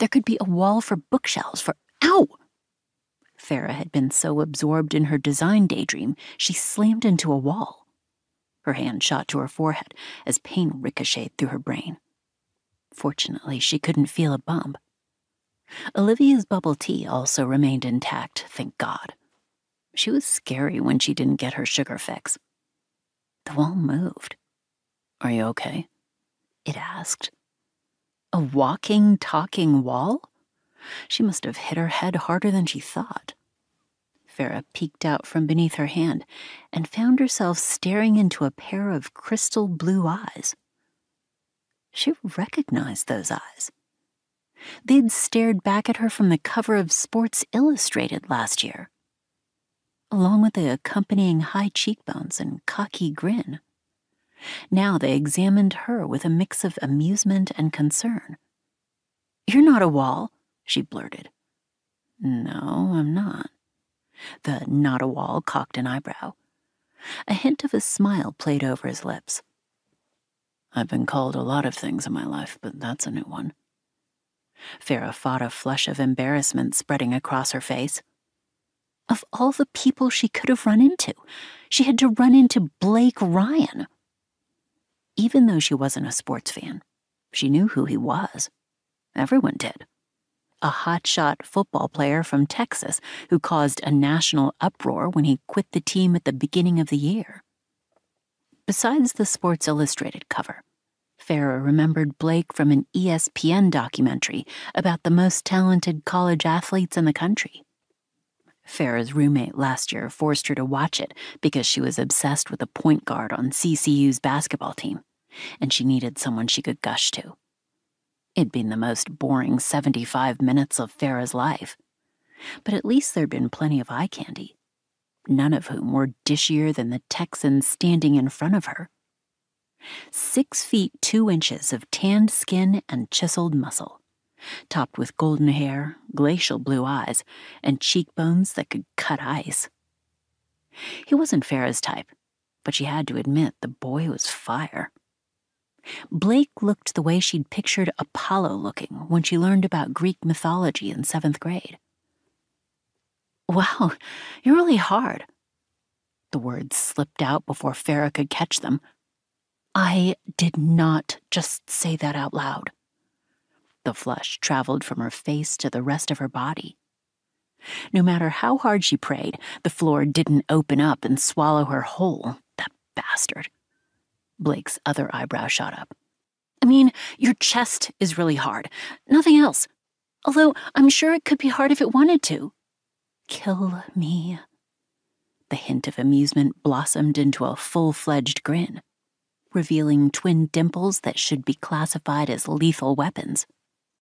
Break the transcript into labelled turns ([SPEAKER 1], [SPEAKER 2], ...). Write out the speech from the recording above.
[SPEAKER 1] There could be a wall for bookshelves for— Ow! Farrah had been so absorbed in her design daydream, she slammed into a wall. Her hand shot to her forehead as pain ricocheted through her brain. Fortunately, she couldn't feel a bump. Olivia's bubble tea also remained intact, thank God. She was scary when she didn't get her sugar fix. The wall moved. "Are you okay?" it asked. A walking, talking wall? She must have hit her head harder than she thought. Farrah peeked out from beneath her hand and found herself staring into a pair of crystal blue eyes. She recognized those eyes. They'd stared back at her from the cover of Sports Illustrated last year, along with the accompanying high cheekbones and cocky grin. Now they examined her with a mix of amusement and concern. "You're not a wall," she blurted. "No, I'm not." The not a wall cocked an eyebrow. A hint of a smile played over his lips. "I've been called a lot of things in my life, but that's a new one." Farrah fought a flush of embarrassment spreading across her face. Of all the people she could have run into, she had to run into Blake Ryan. Even though she wasn't a sports fan, she knew who he was. Everyone did. A hotshot football player from Texas who caused a national uproar when he quit the team at the beginning of the year. Besides the Sports Illustrated cover, Farrah remembered Blake from an ESPN documentary about the most talented college athletes in the country. Farrah's roommate last year forced her to watch it because she was obsessed with a point guard on CCU's basketball team, and she needed someone she could gush to. It'd been the most boring 75 minutes of Farrah's life, but at least there'd been plenty of eye candy, none of whom were dishier than the Texans standing in front of her. 6 feet 2 inches of tanned skin and chiseled muscle, topped with golden hair, glacial blue eyes, and cheekbones that could cut ice. He wasn't Farrah's type, but she had to admit the boy was fire. Blake looked the way she'd pictured Apollo looking when she learned about Greek mythology in 7th grade. "Wow, you're really hard." The words slipped out before Farrah could catch them. "I did not just say that out loud." The flush traveled from her face to the rest of her body. No matter how hard she prayed, the floor didn't open up and swallow her whole, that bastard. Blake's other eyebrow shot up. "I mean, your chest is really hard. Nothing else. Although I'm sure it could be hard if it wanted to." "Kill me." The hint of amusement blossomed into a full-fledged grin, revealing twin dimples that should be classified as lethal weapons.